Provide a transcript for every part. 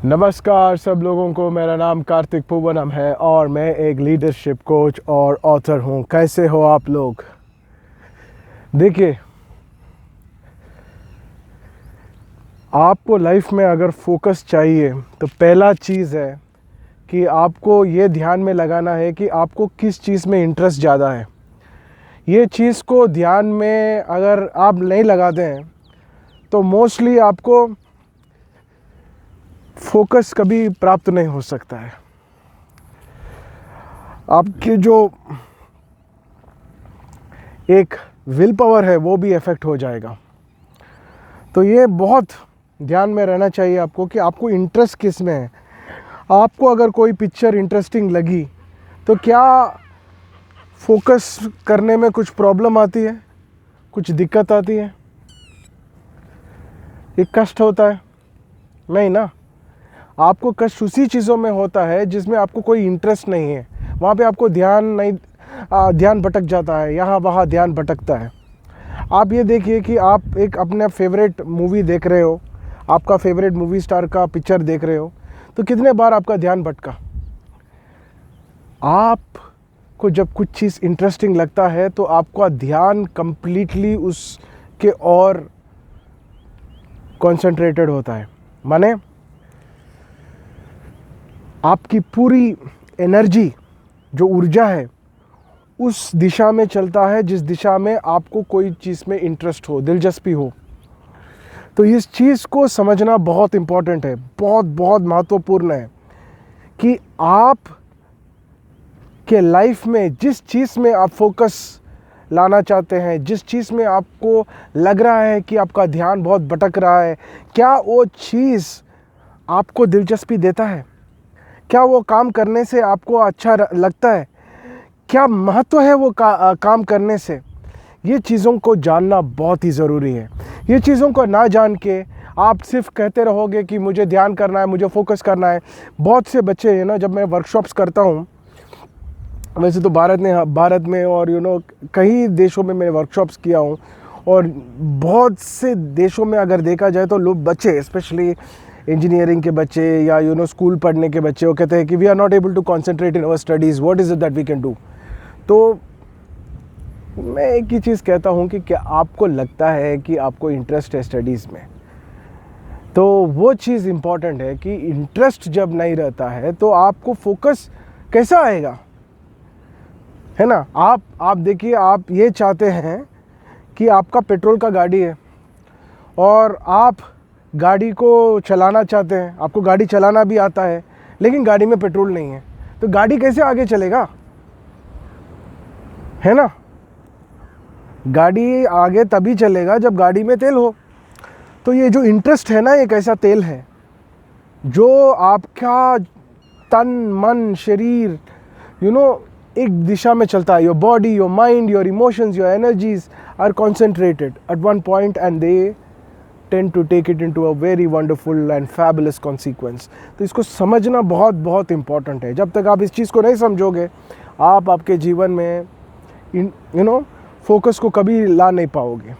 नमस्कार सब लोगों को। मेरा नाम कार्तिक पूवनम है और मैं एक लीडरशिप कोच और ऑथर हूँ। कैसे हो आप लोग? देखिए, आपको लाइफ में अगर फोकस चाहिए तो पहला चीज़ है कि आपको ये ध्यान में लगाना है कि आपको किस चीज़ में इंटरेस्ट ज़्यादा है। ये चीज़ को ध्यान में अगर आप नहीं लगाते हैं तो मोस्टली आपको फोकस कभी प्राप्त नहीं हो सकता है। आपकी जो एक विल पावर है वो भी इफ़ेक्ट हो जाएगा। तो ये बहुत ध्यान में रहना चाहिए आपको कि आपको इंटरेस्ट किस में है। आपको अगर कोई पिक्चर इंटरेस्टिंग लगी तो क्या फोकस करने में कुछ प्रॉब्लम आती है, कुछ दिक्कत आती है, एक कष्ट होता है? नहीं ना। आपको कष्ट उसी चीज़ों में होता है जिसमें आपको कोई इंटरेस्ट नहीं है। वहाँ पे आपको ध्यान भटक जाता है, यहाँ वहाँ ध्यान भटकता है। आप ये देखिए कि आप एक अपना फेवरेट मूवी देख रहे हो, आपका फेवरेट मूवी स्टार का पिक्चर देख रहे हो, तो कितने बार आपका ध्यान भटका? आपको जब कुछ चीज़ इंटरेस्टिंग लगता है तो आपका ध्यान कंप्लीटली उसके और कॉन्सेंट्रेटेड होता है। माने आपकी पूरी एनर्जी, जो ऊर्जा है, उस दिशा में चलता है जिस दिशा में आपको कोई चीज़ में इंटरेस्ट हो, दिलचस्पी हो। तो इस चीज़ को समझना बहुत इम्पॉर्टेंट है, बहुत बहुत महत्वपूर्ण है कि आप के लाइफ में जिस चीज़ में आप फोकस लाना चाहते हैं, जिस चीज़ में आपको लग रहा है कि आपका ध्यान बहुत भटक रहा है, क्या वो चीज़ आपको दिलचस्पी देता है? क्या वो काम करने से आपको अच्छा लगता है? क्या महत्व है वो काम करने से? ये चीज़ों को जानना बहुत ही ज़रूरी है। ये चीज़ों को ना जान के आप सिर्फ कहते रहोगे कि मुझे ध्यान करना है, मुझे फोकस करना है। बहुत से बच्चे हैं ना, जब मैं वर्कशॉप्स करता हूँ, वैसे तो भारत में और कई देशों में मैंने वर्कशॉप्स किया हूँ, और बहुत से देशों में अगर देखा जाए तो लोग, बच्चे स्पेशली इंजीनियरिंग के बच्चे या स्कूल पढ़ने के बच्चे, वो कहते हैं कि we are not able to concentrate in our studies, what is it that we can do. तो मैं एक ही चीज़ कहता हूँ कि क्या आपको लगता है कि आपको इंटरेस्ट है स्टडीज़ में, तो वो चीज़ इम्पॉर्टेंट है कि इंटरेस्ट जब नहीं रहता है तो आपको फोकस कैसा आएगा, है ना। आप देखिए, आप ये चाहते हैं कि आपका पेट्रोल का गाड़ी है और आप गाड़ी को चलाना चाहते हैं, आपको गाड़ी चलाना भी आता है, लेकिन गाड़ी में पेट्रोल नहीं है, तो गाड़ी कैसे आगे चलेगा, है ना। गाड़ी आगे तभी चलेगा जब गाड़ी में तेल हो। तो ये जो इंटरेस्ट है ना, एक ऐसा तेल है जो आपका तन मन शरीर एक दिशा में चलता है। Your body, your mind, your emotions, your energies are concentrated at one point and they tend to take it into a very wonderful and fabulous consequence. तो इसको समझना बहुत बहुत इम्पॉर्टेंट है। जब तक आप इस चीज़ को नहीं समझोगे, आप आपके जीवन में फोकस को कभी ला नहीं पाओगे।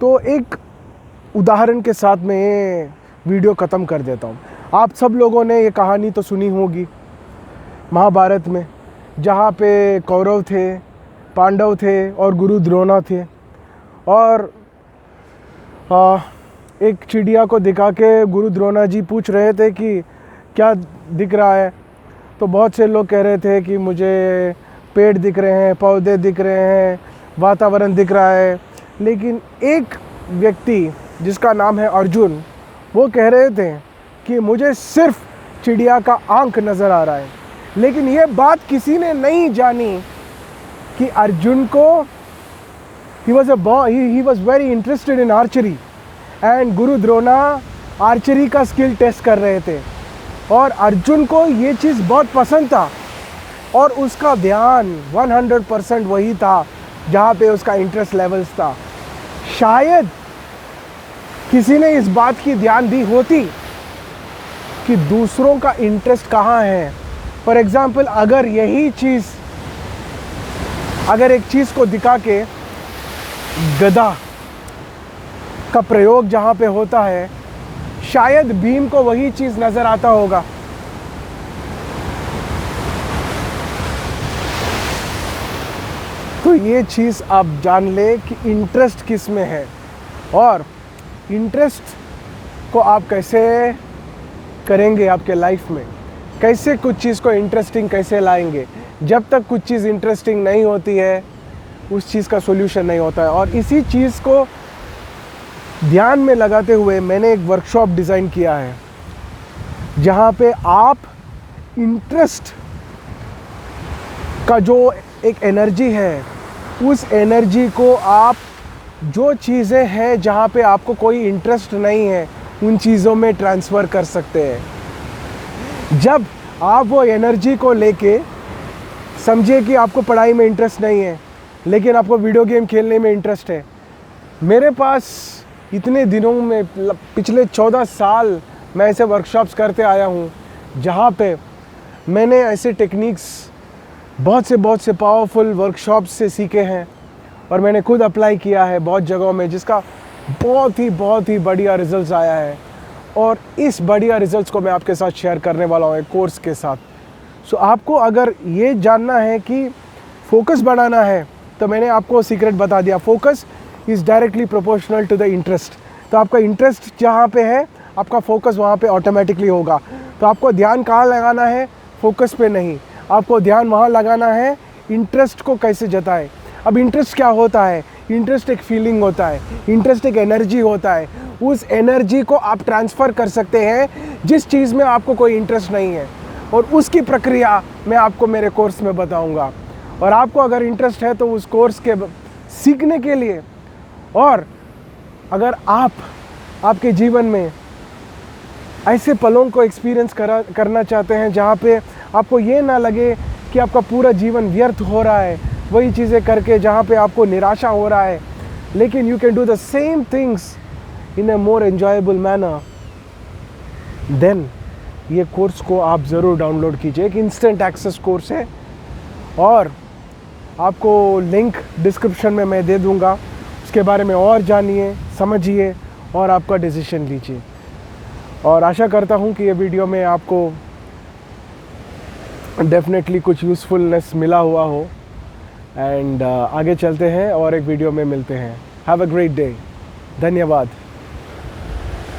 तो एक उदाहरण के साथ मैं ये वीडियो ख़त्म कर देता हूँ। आप सब लोगों ने ये कहानी तो सुनी होगी महाभारत में, जहाँ पे कौरव थे, पांडव थे और गुरु द्रोणा थे, और एक चिड़िया को दिखा के गुरु द्रोणा जी पूछ रहे थे कि क्या दिख रहा है। तो बहुत से लोग कह रहे थे कि मुझे पेड़ दिख रहे हैं, पौधे दिख रहे हैं, वातावरण दिख रहा है। लेकिन एक व्यक्ति जिसका नाम है अर्जुन, वो कह रहे थे कि मुझे सिर्फ चिड़िया का आंख नज़र आ रहा है। लेकिन ये बात किसी ने नहीं जानी कि अर्जुन को he was very interested in archery, and Guru Drona archery का स्किल टेस्ट कर रहे थे, और अर्जुन को ये चीज़ बहुत पसंद था और उसका ध्यान 100% वही था जहाँ पे उसका इंटरेस्ट लेवल्स था। शायद किसी ने इस बात की ध्यान दी होती कि दूसरों का इंटरेस्ट कहाँ है। फॉर एग्ज़ाम्पल, अगर यही चीज़, अगर एक चीज़ को दिखा के गदा का प्रयोग जहाँ पे होता है, शायद भीम को वही चीज़ नज़र आता होगा। तो ये चीज़ आप जान ले कि इंटरेस्ट किस में है, और इंटरेस्ट को आप कैसे करेंगे आपके लाइफ में, कैसे कुछ चीज़ को इंटरेस्टिंग कैसे लाएंगे। जब तक कुछ चीज़ इंटरेस्टिंग नहीं होती है उस चीज़ का सोल्यूशन नहीं होता है। और इसी चीज़ को ध्यान में लगाते हुए मैंने एक वर्कशॉप डिज़ाइन किया है जहाँ पे आप इंटरेस्ट का जो एक एनर्जी है, उस एनर्जी को आप जो चीज़ें हैं जहाँ पे आपको कोई इंटरेस्ट नहीं है उन चीज़ों में ट्रांसफ़र कर सकते हैं। जब आप वो एनर्जी को लेके, समझिए कि आपको पढ़ाई में इंटरेस्ट नहीं है लेकिन आपको वीडियो गेम खेलने में इंटरेस्ट है। मेरे पास इतने दिनों में पिछले 14 साल मैं ऐसे वर्कशॉप्स करते आया हूँ जहाँ पे मैंने ऐसे टेक्निक्स बहुत से पावरफुल वर्कशॉप्स से सीखे हैं और मैंने खुद अप्लाई किया है बहुत जगहों में, जिसका बहुत ही बढ़िया रिजल्ट्स आया है। और इस बढ़िया रिजल्ट्स को मैं आपके साथ शेयर करने वाला हूँ एक कोर्स के साथ। सो आपको अगर ये जानना है कि फोकस बढ़ाना है तो मैंने आपको सीक्रेट बता दिया। Focus is directly proportional to the interest. तो आपका इंटरेस्ट जहाँ पे है आपका फोकस वहाँ पे ऑटोमेटिकली होगा। तो आपको ध्यान कहाँ लगाना है, फोकस पे नहीं, आपको ध्यान वहाँ लगाना है इंटरेस्ट को कैसे जताएं। अब इंटरेस्ट क्या होता है? इंटरेस्ट एक फीलिंग होता है, इंटरेस्ट एक एनर्जी होता है। उस एनर्जी को आप ट्रांसफ़र कर सकते हैं जिस चीज़ में आपको कोई इंटरेस्ट नहीं है, और उसकी प्रक्रिया मैं आपको मेरे कोर्स में बताऊंगा। और आपको अगर इंटरेस्ट है तो उस कोर्स के सीखने के लिए, और अगर आप आपके जीवन में ऐसे पलों को एक्सपीरियंस करना चाहते हैं जहाँ पे आपको ये ना लगे कि आपका पूरा जीवन व्यर्थ हो रहा है वही चीज़ें करके, जहाँ पे आपको निराशा हो रहा है, लेकिन you can do the same things in a more enjoyable manner, then ये कोर्स को आप ज़रूर डाउनलोड कीजिए। एक इंस्टेंट एक्सेस कोर्स है और आपको लिंक डिस्क्रिप्शन में मैं दे दूँगा। उसके बारे में और जानिए, समझिए और आपका डिसीजन लीजिए। और आशा करता हूँ कि ये वीडियो में आपको डेफिनेटली कुछ यूज़फुलनेस मिला हुआ हो। एंड आगे चलते हैं और एक वीडियो में मिलते हैं। Have a great day. धन्यवाद।